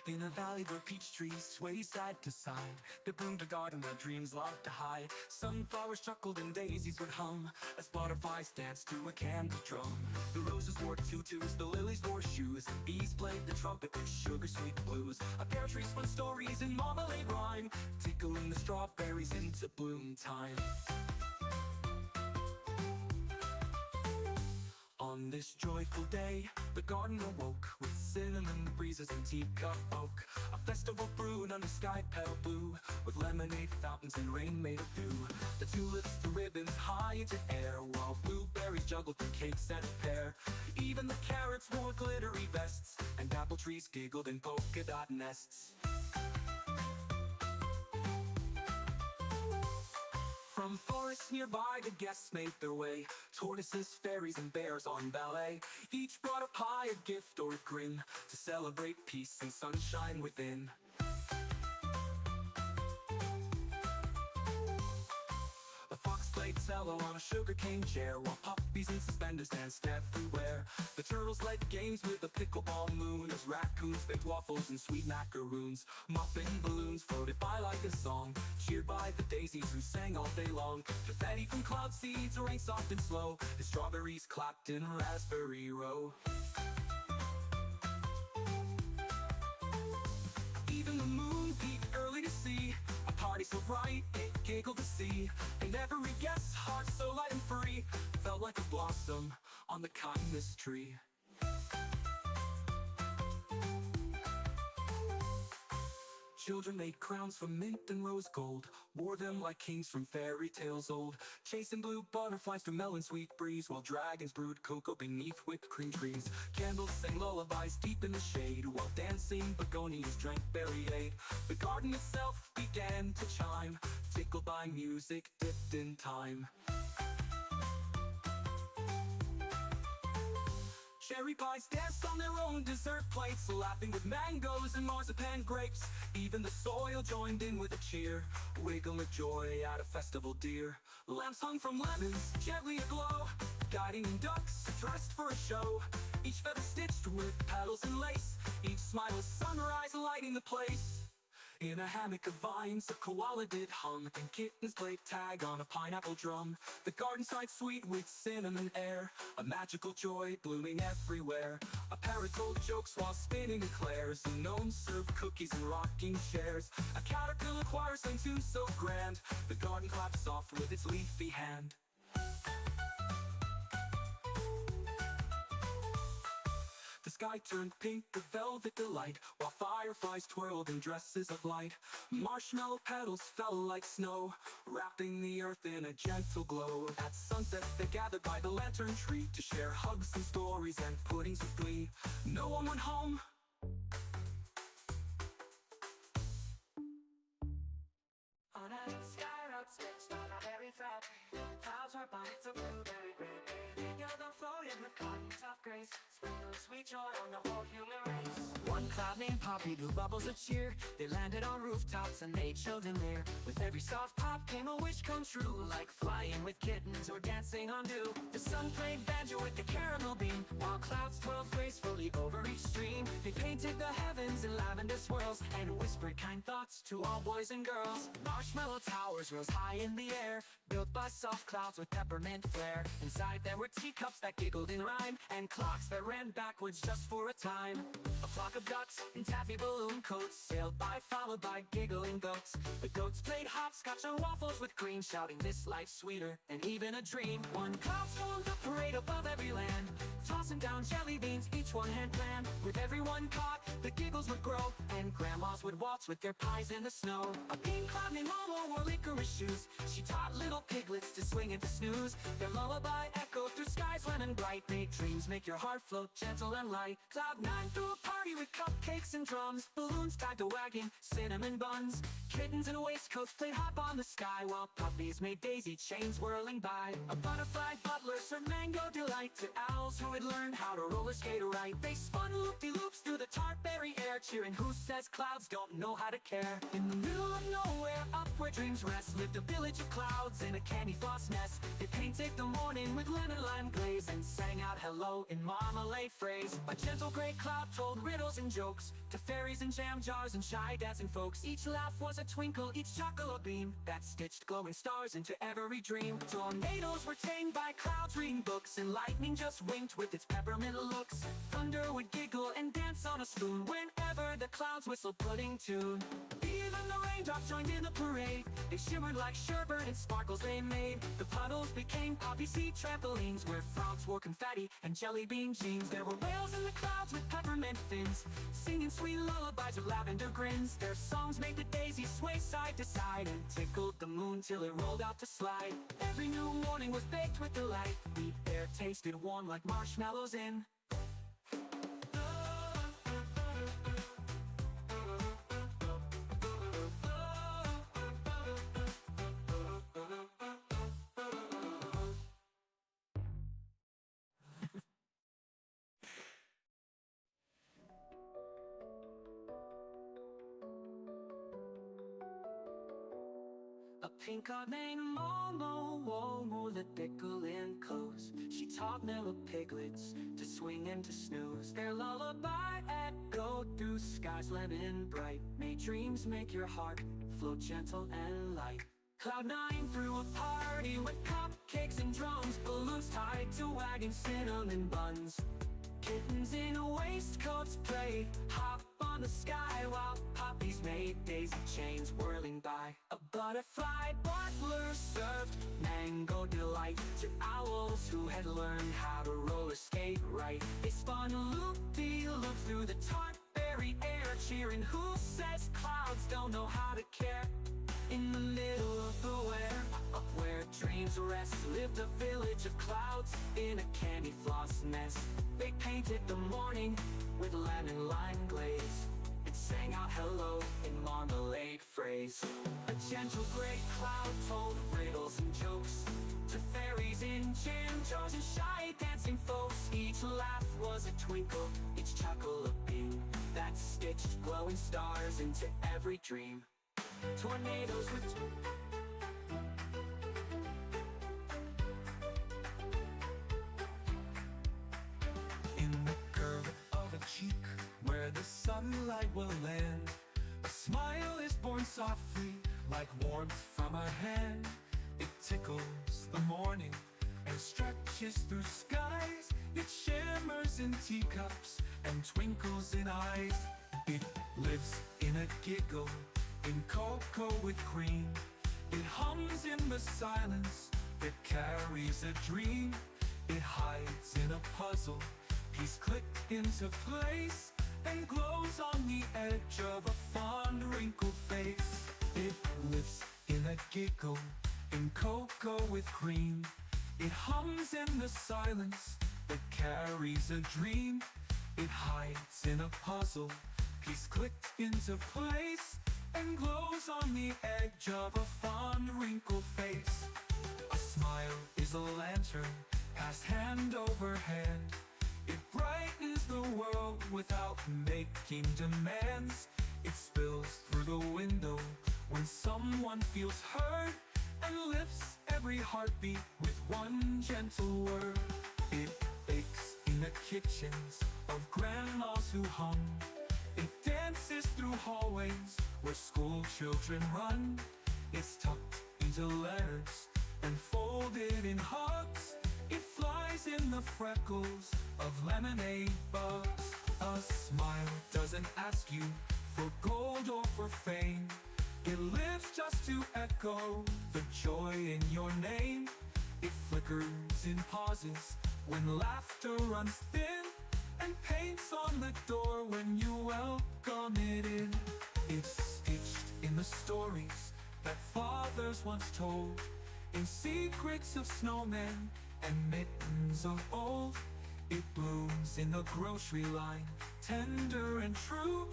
In a valley where peach trees sway side to side, there bloomed a garden where dreams loved to hide. Sunflowers chuckled and daisies would hum as butterflies danced to a candy drum. The roses wore tutus, the lilies wore shoes, bees played the trumpet with sugar-sweet blues. A pear tree spun stories in marmalade rhyme, tickling the strawberries into bloom time. On this joyful day, the garden awoke with cinnamon breezes and teacup oak. A festival brewed under sky pale blue, with lemonade fountains and rain made of dew. The tulips threw ribbons high into air, while blueberries juggled through cakes and pear. Even the carrots wore glittery vests, and apple trees giggled in polka dot nests. From forests nearby, the guests made their way. Tortoises, fairies, and bears on ballet. Each brought a pie, a gift, or a grin to celebrate peace and sunshine within. The fox played cello on a sugarcane chair, while puppies in suspenders danced everywhere. The turtles led games with the pickleball moon, as raccoons baked waffles and sweet macaroons. Muffin balloons floated by like a song, cheered by the daisies who sang all day long. Confetti from cloud seeds rained soft and slow, the strawberries clapped in Raspberry Row. Even the moon peeped early to see a party so bright it giggled to see. And every guest's heart so light and free felt like a blossom on the kindness tree. Children made crowns from mint and rose gold, wore them like kings from fairy tales old, chasing blue butterflies through melon sweet breeze, while dragons brewed cocoa beneath whipped cream trees. Candles sang lullabies deep in the shade, while dancing begonias drank berryade. The garden itself began to chime, tickled by music dipped in time. Cherry pies danced on their own dessert plates, laughing with mangoes and marzipan grapes. Even the soil joined in with a cheer, wiggle with joy at a festival deer. Lamps hung from lemons, gently aglow, guiding ducks dressed for a show. Each feather stitched with petals and lace, each smile a sunrise lighting the place. In a hammock of vines, a koala did hum, and kittens played tag on a pineapple drum. The garden sighed sweet with cinnamon air, a magical joy blooming everywhere. A parrot told jokes while spinning eclairs, and gnomes served cookies in rocking chairs. A caterpillar choir sang tunes so grand, the garden clapped soft with its leafy hand. The sky turned pink with velvet delight, while fireflies twirled in dresses of light. Marshmallow petals fell like snow, wrapping the earth in a gentle glow. At sunset they gathered by the lantern tree to share hugs and stories and puddings with glee. No one went home. On a sky road stretched on a berry thread, clouds were bonnets of blueberry red. Yellow floated with cotton tough grace, sprinkling sweet joy on the whole human race. One cloud named Poppy blew bubbles of cheer. They landed on rooftops and made children there. With every soft pop came a wish come true, like flying with kittens or dancing on dew. The sun played banjo with the caramel beam, while clouds twirled gracefully over each stream. They painted the heavens in lavender swirls, and whispered kind thoughts to all boys and girls. Marshmallow towers rose high in the air, built by soft clouds with peppermint flair. Inside there were teacups that giggled in rhyme, and clocks that ran backwards just for a time. A flock of ducks in taffy balloon coats sailed by, followed by giggling goats. The goats played hopscotch on waffles with cream, shouting this life's sweeter than even a dream. One cloud stormed the parade above every land, tossing down jelly beans, each one hand planned. With everyone caught, the giggles would grow, and grandmas would waltz with their pies in the snow. A pink cloud named Momo wore licorice shoes, she taught little piglets to swing and to snooze. Their lullaby echoed through skies lemon bright, made dreams make your heart float gentle and light. Cloud 9 threw a party with cupcakes and drums, balloons tied to wagging cinnamon buns. Kittens in waistcoats played hop on the sky, while puppies made daisy chains whirling by. A butterfly butler served mango delight to owls riddles who had learned how to roller skate right. They spun loop-de-loops through the tarberry air, cheering who says clouds don't know how to care. In the middle of nowhere, up where dreams rest, lived a village of clouds in a candy floss nest. They painted the morning with lemon lime glaze and sang out hello in marmalade phrase. A gentle gray cloud told riddles and jokes to fairies and jam jars and shy dancing folks. Each laugh was a twinkle, each chuckle a beam that stitched glowing stars into every dream. Tornadoes were tamed by clouds reading books, and lightning just winked with its peppermint looks. Thunder would giggle and dance on a spoon whenever the clouds whistled pudding tune. Even the raindrops joined in the parade. They shimmered like sherbet and sparkles they made. The puddles became poppy seed trampolines where frogs wore confetti and jelly bean jeans. There were whales in the clouds with peppermint fins, singing sweet lullabies with lavender grins. Their songs made the daisies sway side to side and tickled the moon till it rolled out to slide. Every new morning was baked with delight. The air tasted warm like marshmallows in a peacock named Momo, Womo, the pickle in clothes. She taught little piglets to swing and to snooze. Their lullaby echoed through skies lemon bright, made dreams make your heart float gentle and light. Cloud9 threw a party with cupcakes and drums, balloons tied to wagging cinnamon buns. Kittens in waistcoats played hop on the sky while poppies made daisy chains whirling by. A butterfly butler served mango delight to owls who had learned how to roller skate right. They spun a loop-de-loop through the tarberry air, cheering who says clouds don't know how to care. In the middle of the where, up where dreams rest, lived a village of clouds in a candy floss nest. They painted the morning with lemon lime glaze and sang out hello in marmalade phrase. A gentle gray cloud told riddles and jokes to fairies in jam jars and shy dancing folks. Each laugh was a twinkle, each chuckle a beam that stitched glowing stars into every dream. Tornadoes with in the curve of a cheek where the sunlight will land, a smile is born softly like warmth from a hand. It tickles the morning and stretches through skies. It shimmers in teacups and twinkles in eyes. It lives in a giggle, in cocoa with cream. It hums in the silence that carries a dream. It hides in a puzzle, piece clicked into place, and glows on the edge of a fond wrinkled face. It lives in a giggle, in cocoa with cream. It hums in the silence that carries a dream. It hides in a puzzle, piece clicked into place, and glows on the edge of a fond wrinkled face. A smile is a lantern, passed hand over hand. It brightens the world without making demands. It spills through the window when someone feels heard, and lifts every heartbeat with one gentle word. It bakes in the kitchens of grandmas who hum. It dances through hallways where school children run. It's tucked into letters and folded in hugs. It flies in the freckles of lemonade bugs. A smile doesn't ask you for gold or for fame. It lives just to echo the joy in your name. It flickers in pauses when laughter runs thin, and paints on the door when you welcome it in. It's stitched in the stories that fathers once told, in secrets of snowmen and mittens of old. It blooms in the grocery line, tender and true,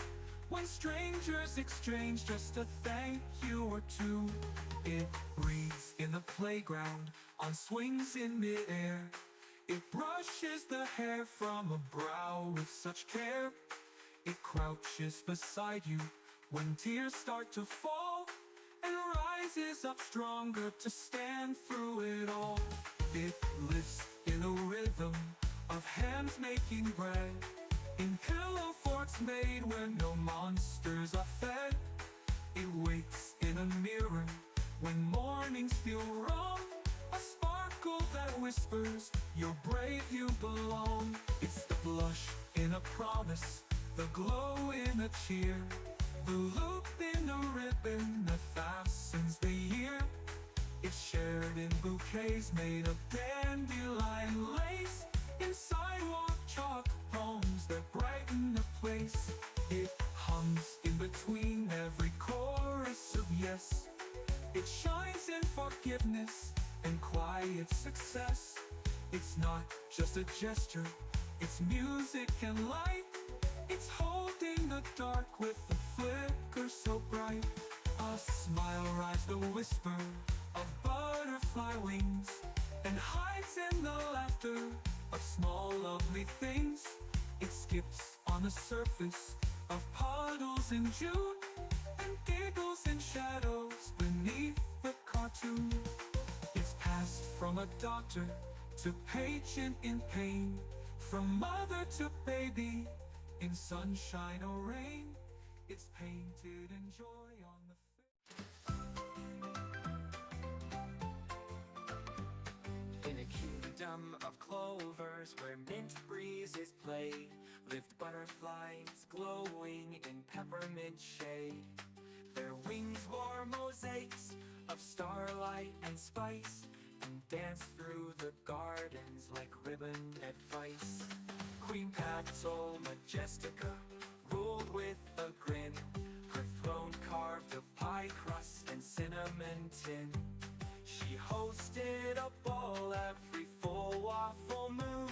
when strangers exchange just a thank you or two. It breathes in the playground, on swings in midair. It brushes the hair from a brow with such care. It crouches beside you when tears start to fall, and rises up stronger to stand through it all. It lifts in a rhythm of hands making bread, in pillow forts made where no monsters are fed. It waits in a mirror when mornings feel wrong, a sparkle that whispers, you're brave, you belong. It's the blush in a promise, the glow in a cheer, the loop in a ribbon that fastens the year. It's shared in bouquets made of dandelion lace, in sidewalk chalk poems that brighten a place. It hums in between every chorus of yes. It shines in forgiveness and quiet success. It's not just a gesture, it's music and light. It's holding the dark with a flicker so bright. A smile rides the whisper of butterfly wings, and hides in the laughter of small lovely things. It skips on the surface of puddles in June, and giggles in shadows beneath the cartoon. It's passed from a doctor to patient in pain, from mother to baby, in sunshine or rain. It's painted in joy on the face. In a kingdom of clovers where mint breezes play, lived butterflies glowing in peppermint shade. Their wings wore mosaics of starlight and spice, and danced through the gardens like ribbon advice. Queen Petal Majestica ruled with a grin, her throne carved of pie crust and cinnamon tin. She hosted a ball every full waffle moon,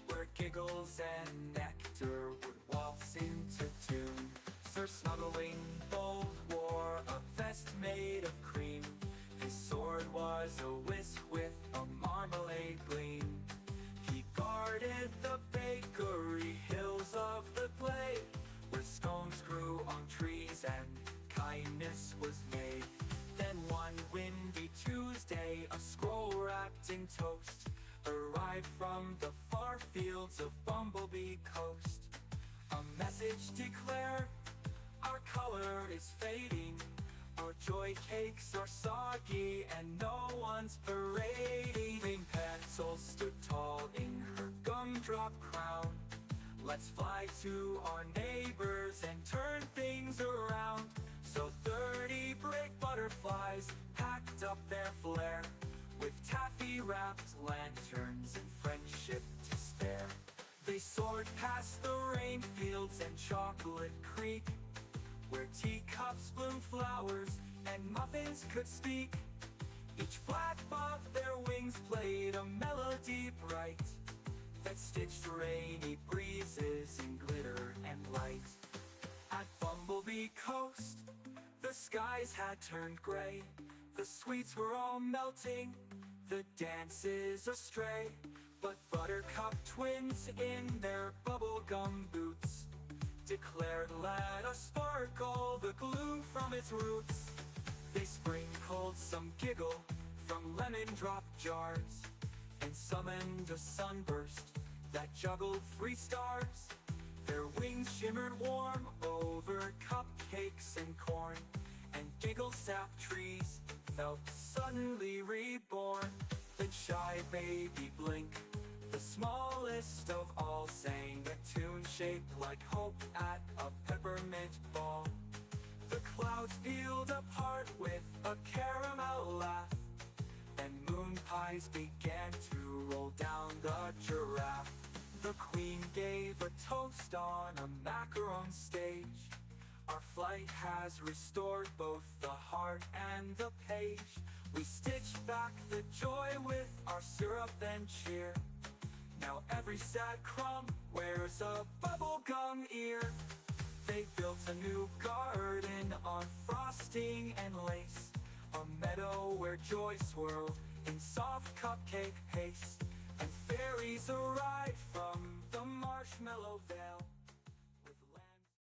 where giggles and nectar would waltz into tune. Sir Snuggling Bold wore a vest made of cream. His sword was a whisk with a marmalade gleam. He guarded the bakery hills of the glade, where scones grew on trees and kindness was made. Then one windy Tuesday, a scroll wrapped in toast arrived from the far fields of Bumblebee Coast. A message declared, our color is fading, our joy cakes are soggy, and no one's parading. Queen Petal stood tall in her gumdrop crown. Let's fly to our neighbors and turn things around. So 30 brave butterflies packed up their flair, with taffy-wrapped lanterns and friendship to spare. They soared past the rain fields and chocolate creek, where teacups bloomed flowers and muffins could speak. Each flap of their wings played a melody bright, that stitched rainy breezes in glitter and light. At Bumblebee Coast, the skies had turned gray. The sweets were all melting, the dances astray. But Buttercup twins in their bubblegum boots declared, let us sparkle the glue from its roots. They sprinkled some giggle from lemon drop jars, and summoned a sunburst that juggled 3 stars. Their wings shimmered warm over cupcakes and corn, and giggle sap trees felt suddenly reborn. Then shy baby Blink, the smallest of all, sang a tune shaped like hope at a peppermint ball. The clouds peeled apart with a caramel laugh, and moon pies began to roll down the giraffe. The queen gave a toast on a macaron stage. Our flight has restored both the heart and the page. We stitched back the joy with our syrup and cheer. Now every sad crumb wears a bubblegum ear. They built a new garden on frosting and lace, a meadow where joy swirled in soft cupcake haste, and Berries arrive from the marshmallow veil.